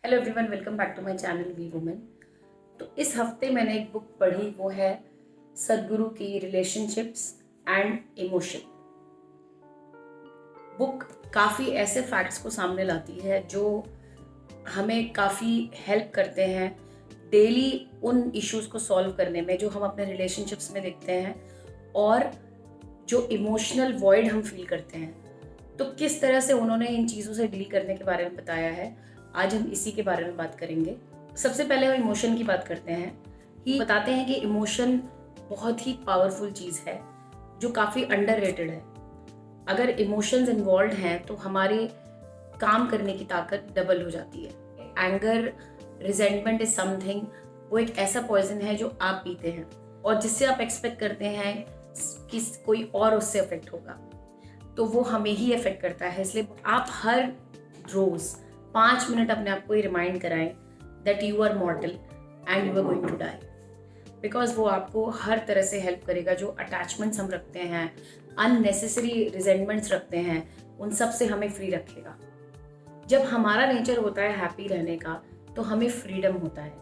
Hello everyone, welcome back to my channel we women. तो इस हफ्ते मैंने एक बुक पढ़ी, वो है सदगुरु की रिलेशनशिप्स एंड इमोशन। बुक काफ़ी ऐसे फैक्ट्स को सामने लाती है जो हमें काफ़ी हेल्प करते हैं डेली उन इश्यूज को सॉल्व करने में जो हम अपने रिलेशनशिप्स में देखते हैं, और जो इमोशनल वॉइड हम फील करते हैं। तो किस तरह से उन्होंने इन चीज़ों से डील करने के बारे में बताया है, आज हम इसी के बारे में बात करेंगे। सबसे पहले हम इमोशन की बात करते हैं। ही बताते हैं कि इमोशन बहुत ही पावरफुल चीज़ है जो काफ़ी अंडररेटेड है। अगर इमोशंस इन्वॉल्व हैं तो हमारे काम करने की ताकत डबल हो जाती है। एंगर, रिजेंटमेंट इज समथिंग, वो एक ऐसा पॉइजन है जो आप पीते हैं और जिससे आप एक्सपेक्ट करते हैं कि कोई और उससे अफेक्ट होगा, तो वो हमें ही अफेक्ट करता है। इसलिए आप हर रोज 5 मिनट अपने आप को ये रिमाइंड कराएं that you are mortal and you are going to die, because वो आपको हर तरह से हेल्प करेगा। जो अटैचमेंट्स हम रखते हैं, अननेसेसरी रिजेंटमेंट्स रखते हैं, उन सब से हमें फ्री रखेगा। जब हमारा नेचर होता है हैप्पी रहने का, तो हमें फ्रीडम होता है।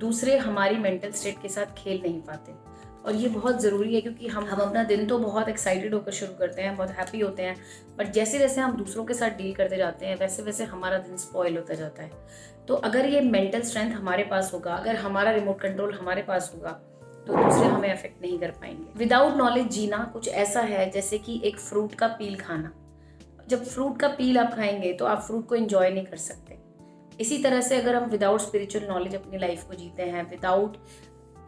दूसरे हमारी मेंटल स्टेट के साथ खेल नहीं पाते, और ये बहुत ज़रूरी है क्योंकि हम अपना दिन तो बहुत एक्साइटेड होकर शुरू करते हैं, बहुत हैप्पी होते हैं, बट जैसे जैसे हम दूसरों के साथ डील करते जाते हैं वैसे वैसे हमारा दिन स्पॉइल होता जाता है। तो अगर ये मेंटल स्ट्रेंथ हमारे पास होगा, अगर हमारा रिमोट कंट्रोल हमारे पास होगा, तो दूसरे हमें अफेक्ट नहीं कर पाएंगे। विदाउट नॉलेज जीना कुछ ऐसा है जैसे कि एक फ्रूट का पील खाना। जब फ्रूट का पील आप खाएंगे तो आप फ्रूट को एंजॉय नहीं कर सकते। इसी तरह से अगर हम विदाउट स्पिरिचुअल नॉलेज अपनी लाइफ को जीते हैं, विदाउट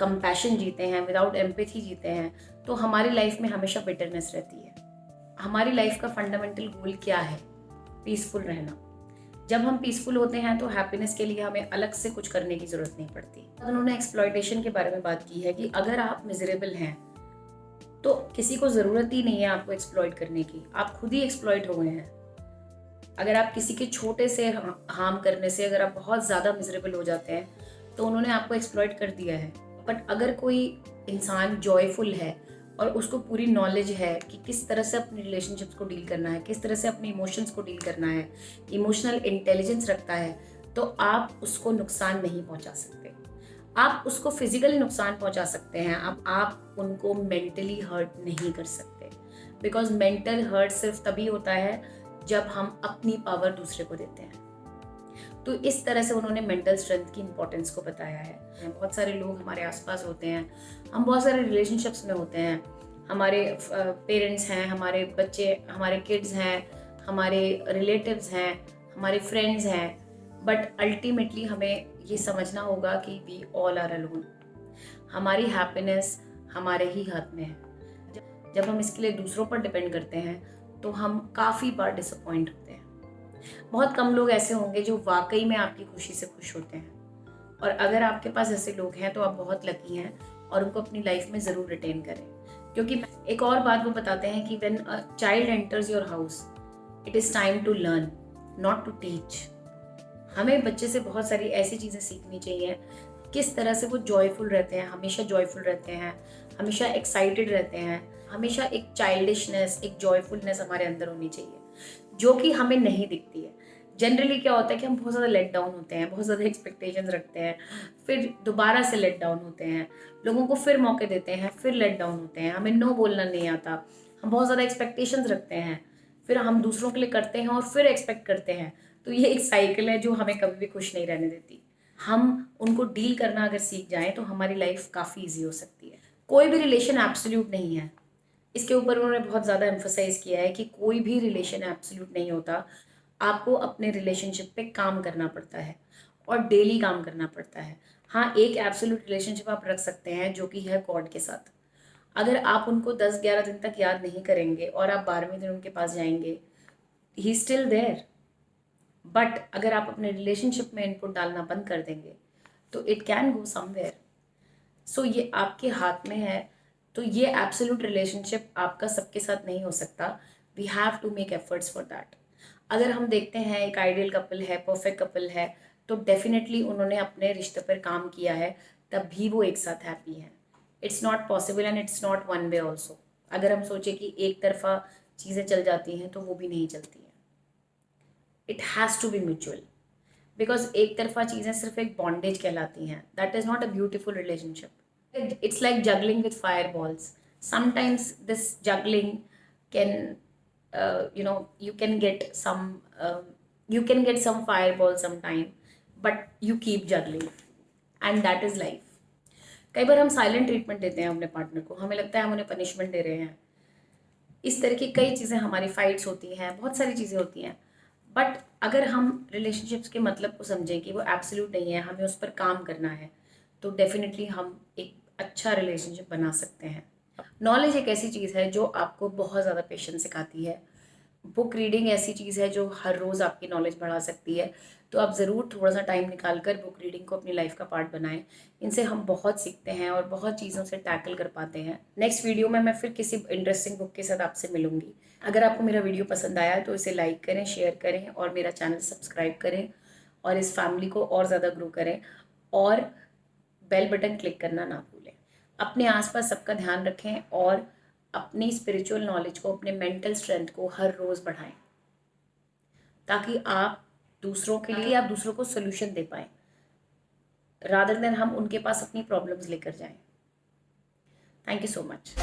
कंपैशन जीते हैं, विदाउट एम्पैथी जीते हैं, तो हमारी लाइफ में हमेशा बिटरनेस रहती है। हमारी लाइफ का फंडामेंटल गोल क्या है? पीसफुल रहना। जब हम पीसफुल होते हैं तो हैप्पीनेस के लिए हमें अलग से कुछ करने की जरूरत नहीं पड़ती। उन्होंने एक्सप्लॉयटेशन के बारे में बात की है कि अगर आप मिजरेबल हैं तो किसी को ज़रूरत ही नहीं है आपको एक्सप्लॉइट करने की, आप खुद ही एक्सप्लॉइट हो गए हैं। अगर आप किसी के छोटे से हार्म करने से अगर आप बहुत ज़्यादा मिजरेबल हो जाते हैं, तो उन्होंने आपको एक्सप्लॉइट कर दिया है। बट अगर कोई इंसान जॉयफुल है और उसको पूरी नॉलेज है कि किस तरह से अपनी रिलेशनशिप्स को डील करना है, किस तरह से अपने इमोशंस को डील करना है, इमोशनल इंटेलिजेंस रखता है, तो आप उसको नुकसान नहीं पहुंचा सकते। आप उसको फिजिकली नुकसान पहुंचा सकते हैं, आप उनको मेंटली हर्ट नहीं कर सकते। बिकॉज मेंटल हर्ट सिर्फ तभी होता है जब हम अपनी पावर दूसरे को देते हैं। तो इस तरह से उन्होंने मेंटल स्ट्रेंथ की इंपॉर्टेंस को बताया है। बहुत सारे लोग हमारे आसपास होते हैं, हम बहुत सारे रिलेशनशिप्स में होते हैं, हमारे पेरेंट्स हैं, हमारे बच्चे, हमारे किड्स हैं, हमारे रिलेटिव्स हैं, हमारे फ्रेंड्स हैं, बट अल्टीमेटली हमें ये समझना होगा कि वी ऑल आर अलोन। हमारी हैप्पीनेस हमारे ही हाथ में है। जब हम इसके लिए दूसरों पर डिपेंड करते हैं तो हम काफ़ी बार डिसअपॉइंट होते हैं। बहुत कम लोग ऐसे होंगे जो वाकई में आपकी खुशी से खुश होते हैं, और अगर आपके पास ऐसे लोग हैं तो आप बहुत लकी हैं, और उनको अपनी लाइफ में ज़रूर रिटेन करें। क्योंकि एक और बात वो बताते हैं कि when a child enters your house, it is time to learn, not to teach. हमें बच्चे से बहुत सारी ऐसी चीज़ें सीखनी चाहिए, किस तरह से वो जॉयफुल रहते हैं, हमेशा जॉयफुल रहते हैं, हमेशा एक्साइटेड रहते हैं, हमेशा एक चाइल्डिशनेस, एक जॉयफुलनेस हमारे अंदर होनी चाहिए, जो कि हमें नहीं दिखती है। जनरली क्या होता है कि हम बहुत ज़्यादा लेट डाउन होते हैं, बहुत ज़्यादा एक्सपेक्टेशंस रखते हैं, फिर दोबारा से लेट डाउन होते हैं, लोगों को फिर मौके देते हैं, फिर लेट डाउन होते हैं, हमें नो बोलना नहीं आता, हम बहुत ज़्यादा एक्सपेक्टेशंस रखते हैं, फिर हम दूसरों के लिए करते हैं और फिर एक्सपेक्ट करते हैं। तो ये एक साइकिल है जो हमें कभी भी खुश नहीं रहने देती। हम उनको डील करना अगर सीख जाएं तो हमारी लाइफ काफ़ी ईजी हो सकती है। कोई भी रिलेशन एब्सोल्यूट नहीं है, इसके ऊपर उन्होंने बहुत ज़्यादा एम्फोसाइज किया है कि कोई भी रिलेशन एब्सोल्यूट नहीं होता। आपको अपने रिलेशनशिप पे काम करना पड़ता है और डेली काम करना पड़ता है। हाँ, एक एब्सोल्यूट रिलेशनशिप आप रख सकते हैं जो कि है गॉड के साथ। अगर आप उनको 10-11 दिन तक याद नहीं करेंगे और आप 12वें दिन उनके पास जाएंगे, ही स्टिल देयर। बट अगर आप अपने रिलेशनशिप में इनपुट डालना बंद कर देंगे तो इट कैन गो समवेयर। सो ये आपके हाथ में है। तो ये एब्सोल्यूट रिलेशनशिप आपका सबके साथ नहीं हो सकता। We have to make efforts for that. अगर हम देखते हैं एक आइडियल कपल है, परफेक्ट कपल है, तो डेफिनेटली उन्होंने अपने रिश्ते पर काम किया है, तब भी वो एक साथ हैप्पी हैं। It's not possible and it's not one way also. अगर हम सोचे कि एक तरफा चीज़ें चल जाती हैं तो वो भी नहीं चलती हैं। It has to be mutual. Because एक तरफा चीज़ें सिर्फ एक बॉन्डेज कहलाती हैं. That is not a beautiful relationship. It's like juggling with fireballs. Sometimes this juggling can, you can get some fireball sometime, but you keep juggling, and that is life. कई बार हम silent treatment देते हैं अपने partner को, हमें लगता है हम उन्हें पनिशमेंट दे रहे हैं. इस तरह की कई चीज़ें, हमारी फाइट्स होती हैं, बहुत सारी चीज़ें होती हैं. बट अगर हम रिलेशनशिप्स के मतलब को समझें कि वो एब्सोल्यूट नहीं है, हमें उस पर काम करना है, तो डेफिनेटली हम एक अच्छा रिलेशनशिप बना सकते हैं. नॉलेज एक ऐसी चीज़ है जो आपको बहुत ज़्यादा पेशेंस सिखाती है. बुक रीडिंग ऐसी चीज़ है जो हर रोज़ आपकी नॉलेज बढ़ा सकती है. तो आप ज़रूर थोड़ा सा टाइम निकाल कर बुक रीडिंग को अपनी लाइफ का पार्ट बनाएं. इनसे हम बहुत सीखते हैं और बहुत चीज़ों से टैकल कर पाते हैं. नेक्स्ट वीडियो में मैं फिर किसी इंटरेस्टिंग बुक के साथ आपसे मिलूंगी. अगर आपको मेरा वीडियो पसंद आया तो इसे लाइक करें, शेयर करें और मेरा चैनल सब्सक्राइब करें और इस फैमिली को और ज़्यादा ग्रो करें. और बेल बटन क्लिक करना ना भूलें. अपने आसपास सबका ध्यान रखें और अपनी स्पिरिचुअल नॉलेज को, अपने मेंटल स्ट्रेंथ को हर रोज़ बढ़ाएं, ताकि आप दूसरों के लिए, आप दूसरों को सोल्यूशन दे पाएं, रादर देन हम उनके पास अपनी प्रॉब्लम्स लेकर जाएं. Thank you so much.